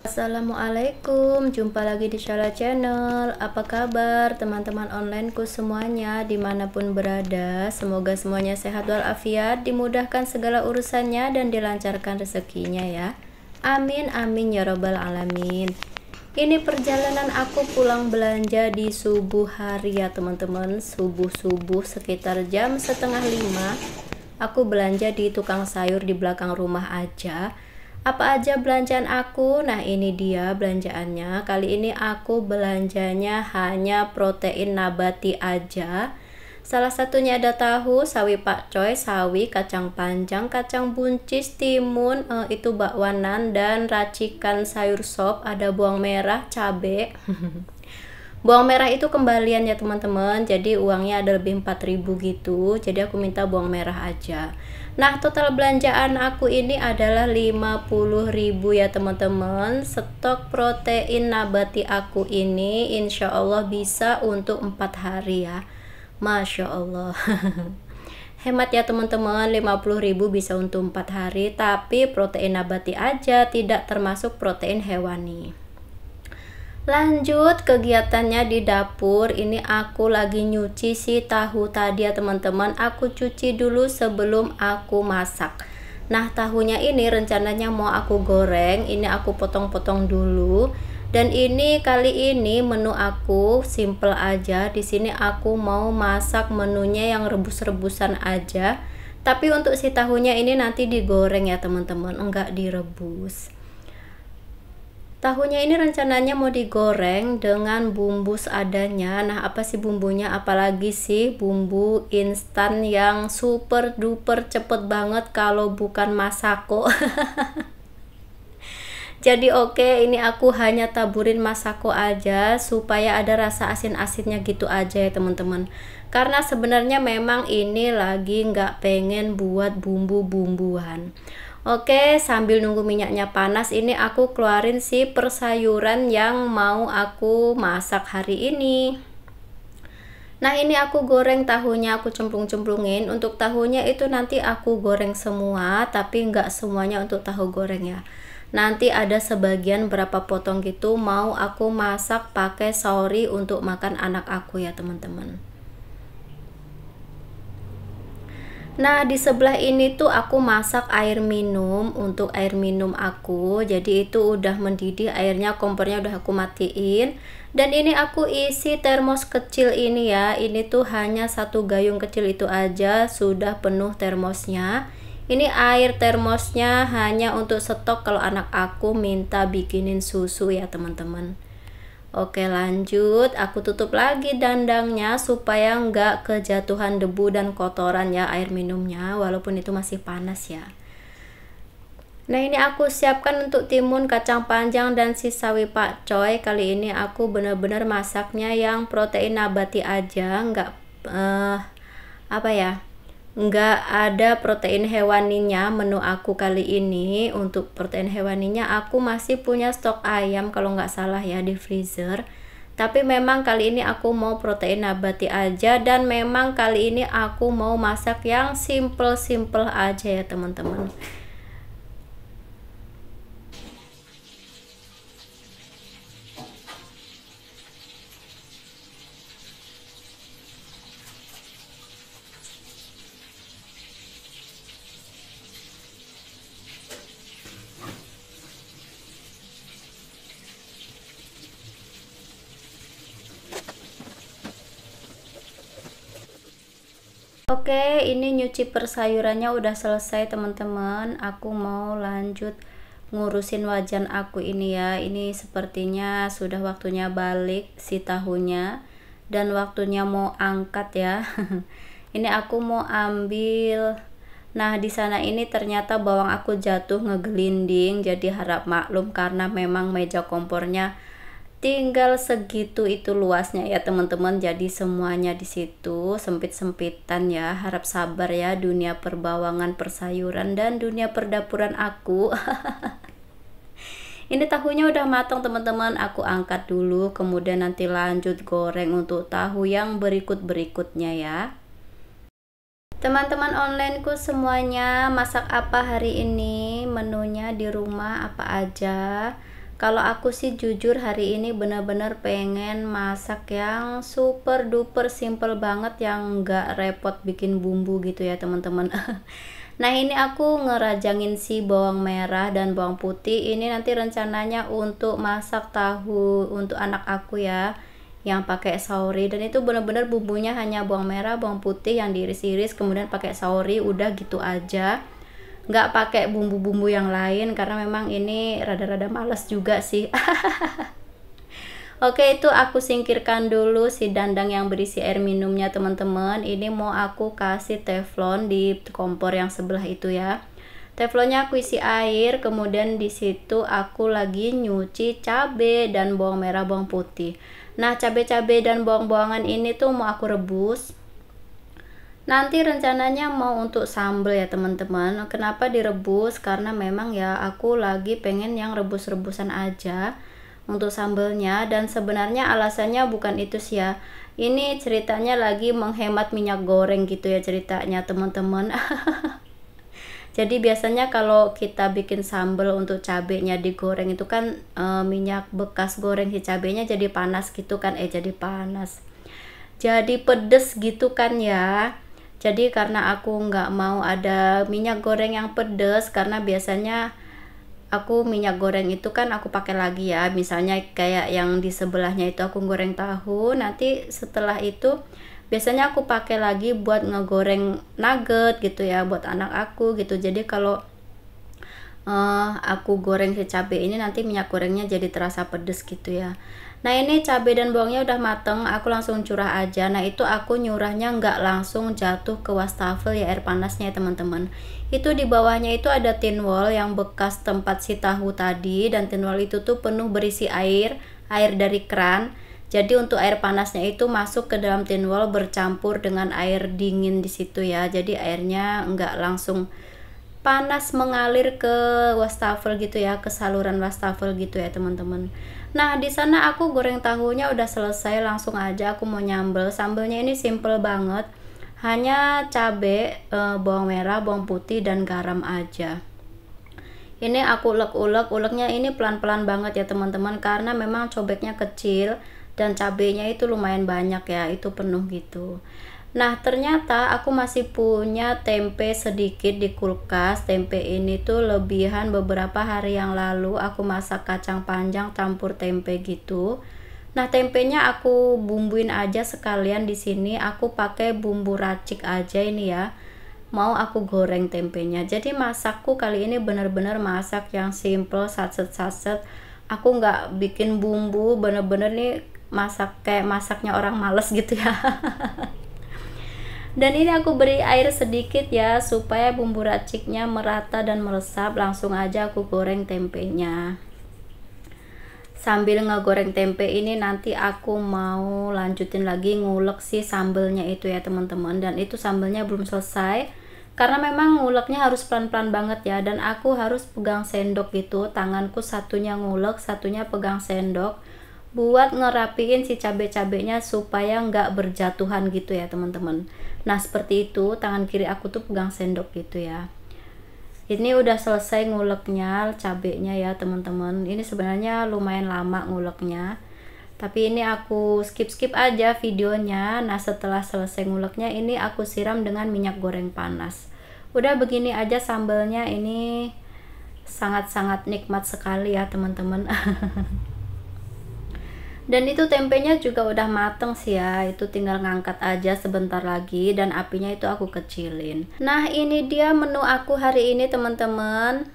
Assalamualaikum, jumpa lagi di Shala Channel. Apa kabar teman-teman onlineku semuanya dimanapun berada? Semoga semuanya sehat walafiat, dimudahkan segala urusannya dan dilancarkan rezekinya ya. Amin amin ya robbal alamin. Ini perjalanan aku pulang belanja di subuh hari ya teman-teman. Subuh-subuh sekitar jam setengah 5. Aku belanja di tukang sayur di belakang rumah aja. Apa aja belanjaan aku? Nah ini dia belanjaannya. Kali ini aku belanjanya hanya protein nabati aja. Salah satunya ada tahu, sawi pakcoy, sawi, kacang panjang, kacang buncis, timun, itu bakwanan, dan racikan sayur sop. Ada bawang merah, cabe. Bawang merah itu kembalian ya teman-teman, jadi uangnya ada lebih 4.000 gitu, jadi aku minta bawang merah aja. Nah total belanjaan aku ini adalah 50.000 ya teman-teman. Stok protein nabati aku ini insya Allah bisa untuk 4 hari ya, Masya Allah. Hemat ya teman-teman, 50.000 bisa untuk 4 hari, tapi protein nabati aja, tidak termasuk protein hewani. Lanjut kegiatannya di dapur. Ini aku lagi nyuci si tahu tadi ya teman-teman. Aku cuci dulu sebelum aku masak. Nah tahunya ini rencananya mau aku goreng. Ini aku potong-potong dulu. Dan ini kali ini menu aku simple aja. Di sini aku mau masak menunya yang rebus-rebusan aja. Tapi untuk si tahunya ini nanti digoreng ya teman-teman, enggak direbus. Tahunya ini rencananya mau digoreng dengan bumbu seadanya. Nah apa sih bumbunya, apalagi sih bumbu instan yang super duper cepet banget kalau bukan Masako. Jadi oke, ini aku hanya taburin Masako aja supaya ada rasa asin-asinnya gitu aja ya teman-teman. Karena sebenarnya memang ini lagi nggak pengen buat bumbu-bumbuan. Oke, sambil nunggu minyaknya panas, ini aku keluarin si persayuran yang mau aku masak hari ini. Nah ini aku goreng tahunya, aku cemplung-cemplungin. Untuk tahunya itu nanti aku goreng semua, tapi nggak semuanya untuk tahu goreng ya. Nanti ada sebagian berapa potong gitu mau aku masak pakai sauri untuk makan anak aku ya teman-teman. Nah di sebelah ini tuh aku masak air minum untuk air minum aku. Jadi itu udah mendidih airnya, kompornya udah aku matiin. Dan ini aku isi termos kecil ini ya. Ini tuh hanya satu gayung kecil itu aja sudah penuh termosnya. Ini air termosnya hanya untuk stok kalau anak aku minta bikinin susu ya teman-teman. Oke lanjut, aku tutup lagi dandangnya supaya nggak kejatuhan debu dan kotoran ya air minumnya, walaupun itu masih panas ya. Nah ini aku siapkan untuk timun, kacang panjang, dan si sawi pakcoy. Kali ini aku bener-bener masaknya yang protein nabati aja, nggak nggak ada protein hewaninya menu aku kali ini. Untuk protein hewaninya aku masih punya stok ayam kalau nggak salah ya di freezer, tapi memang kali ini aku mau protein nabati aja. Dan memang kali ini aku mau masak yang simple-simple aja ya teman-teman. Oke, ini nyuci persayurannya udah selesai teman-teman. Aku mau lanjut ngurusin wajan aku ini ya. Ini sepertinya sudah waktunya balik si tahunya dan waktunya mau angkat ya. Ini aku mau ambil. Nah, di sana ini ternyata bawang aku jatuh ngegelinding. Jadi harap maklum karena memang meja kompornya tinggal segitu itu luasnya ya teman-teman, jadi semuanya di situ sempit-sempitan ya. Harap sabar ya dunia perbawangan persayuran dan dunia perdapuran aku. Ini tahunya udah matang teman-teman, aku angkat dulu kemudian nanti lanjut goreng untuk tahu yang berikut-berikutnya ya. Teman-teman onlineku semuanya, masak apa hari ini? Menunya di rumah apa aja? Kalau aku sih jujur hari ini bener-bener pengen masak yang super duper simple banget, yang nggak repot bikin bumbu gitu ya teman-teman. Nah ini aku ngerajangin si bawang merah dan bawang putih. Ini nanti rencananya untuk masak tahu untuk anak aku ya, yang pakai saori. Dan itu bener-bener bumbunya hanya bawang merah, bawang putih yang diiris-iris, kemudian pakai saori, udah gitu aja, nggak pakai bumbu-bumbu yang lain karena memang ini rada-rada males juga sih. Oke, itu aku singkirkan dulu si dandang yang berisi air minumnya teman-teman. Ini mau aku kasih teflon di kompor yang sebelah itu ya. Teflonnya aku isi air, kemudian di situ aku lagi nyuci cabai dan bawang merah, bawang putih. Nah, cabai-cabai dan bawang-bawangan ini tuh mau aku rebus. Nanti rencananya mau untuk sambal ya teman-teman. Kenapa direbus? Karena memang ya aku lagi pengen yang rebus-rebusan aja untuk sambelnya, dan sebenarnya alasannya bukan itu sih ya. Ini ceritanya lagi menghemat minyak goreng gitu ya ceritanya teman-teman. Jadi biasanya kalau kita bikin sambal untuk cabenya digoreng itu kan minyak bekas goreng si cabenya jadi panas gitu kan, jadi pedes gitu kan ya. Jadi karena aku nggak mau ada minyak goreng yang pedes, karena biasanya aku minyak goreng itu kan aku pakai lagi ya, misalnya kayak yang di sebelahnya itu aku goreng tahu, nanti setelah itu biasanya aku pakai lagi buat ngegoreng nugget gitu ya buat anak aku gitu. Jadi kalau aku goreng si cabai ini nanti minyak gorengnya jadi terasa pedes gitu ya. Nah ini cabai dan bawangnya udah mateng, aku langsung curah aja. Nah itu aku nyurahnya nggak langsung jatuh ke wastafel ya, air panasnya ya teman-teman. Itu di bawahnya itu ada tin wol yang bekas tempat si tahu tadi, dan tin wol itu tuh penuh berisi air dari keran. Jadi untuk air panasnya itu masuk ke dalam tin wol bercampur dengan air dingin di situ ya. Jadi airnya nggak langsung panas mengalir ke wastafel gitu ya, ke saluran wastafel gitu ya teman-teman. Nah di sana aku goreng tahunya udah selesai, langsung aja aku mau nyambel. Sambelnya ini simple banget, hanya cabai, bawang merah, bawang putih dan garam aja. Ini aku ulek-ulek, uleknya ini pelan-pelan banget ya teman-teman, karena memang cobeknya kecil dan cabenya itu lumayan banyak ya, itu penuh gitu. Nah ternyata aku masih punya tempe sedikit di kulkas. Tempe ini tuh lebihan, beberapa hari yang lalu aku masak kacang panjang campur tempe gitu. Nah tempenya aku bumbuin aja sekalian. Di sini aku pakai bumbu racik aja ini ya, mau aku goreng tempenya. Jadi masakku kali ini bener-bener masak yang simple, satset-satset. Aku nggak bikin bumbu, bener-bener nih masak kayak masaknya orang males gitu ya. Dan ini aku beri air sedikit ya supaya bumbu raciknya merata dan meresap. Langsung aja aku goreng tempenya. Sambil ngegoreng tempe ini nanti aku mau lanjutin lagi ngulek si sambelnya itu ya teman-teman. Dan itu sambelnya belum selesai karena memang nguleknya harus pelan-pelan banget ya, dan aku harus pegang sendok gitu. Tanganku satunya ngulek, satunya pegang sendok buat ngerapiin si cabai-cabainya supaya nggak berjatuhan gitu ya teman-teman. Nah seperti itu, tangan kiri aku tuh pegang sendok gitu ya. Ini udah selesai nguleknya cabainya ya teman-teman. Ini sebenarnya lumayan lama nguleknya, tapi ini aku skip aja videonya. Nah setelah selesai nguleknya ini aku siram dengan minyak goreng panas. Udah begini aja sambalnya, ini sangat-sangat nikmat sekali ya teman-teman. Dan itu tempenya juga udah mateng sih ya, itu tinggal ngangkat aja sebentar lagi dan apinya itu aku kecilin. Nah ini dia menu aku hari ini teman-teman.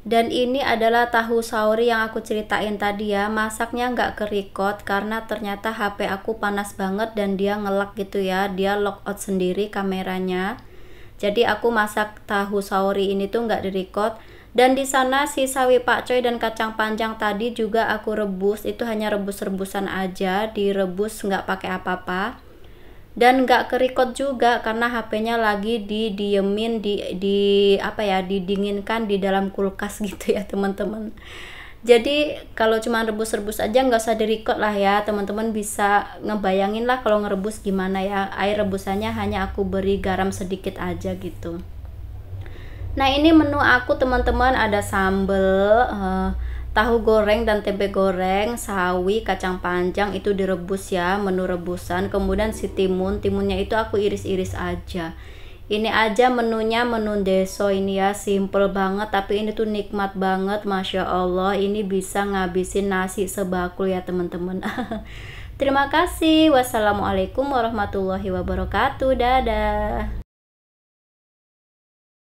Dan ini adalah tahu saori yang aku ceritain tadi ya. Masaknya nggak ke-record karena ternyata HP aku panas banget dan dia ngelak gitu ya, dia lockout sendiri kameranya. Jadi aku masak tahu saori ini tuh nggak di-record. Dan di sana si sawi pakcoy dan kacang panjang tadi juga aku rebus, itu hanya rebus-rebusan aja, direbus nggak pakai apa-apa. Dan nggak ke-record juga karena HP-nya lagi didiemin didinginkan di dalam kulkas gitu ya teman-teman. Jadi kalau cuma rebus-rebus aja nggak usah di-record lah ya teman-teman, bisa ngebayangin lah kalau ngerebus gimana ya. Air rebusannya hanya aku beri garam sedikit aja gitu. Nah ini menu aku teman-teman, ada sambal tahu goreng dan tempe goreng, sawi, kacang panjang itu direbus ya, menu rebusan. Kemudian si timunnya itu aku iris-iris aja. Ini aja menunya, menu deso ini ya, simple banget tapi ini tuh nikmat banget, Masya Allah. Ini bisa ngabisin nasi sebakul ya teman-teman. Terima kasih. Wassalamualaikum warahmatullahi wabarakatuh. Dadah.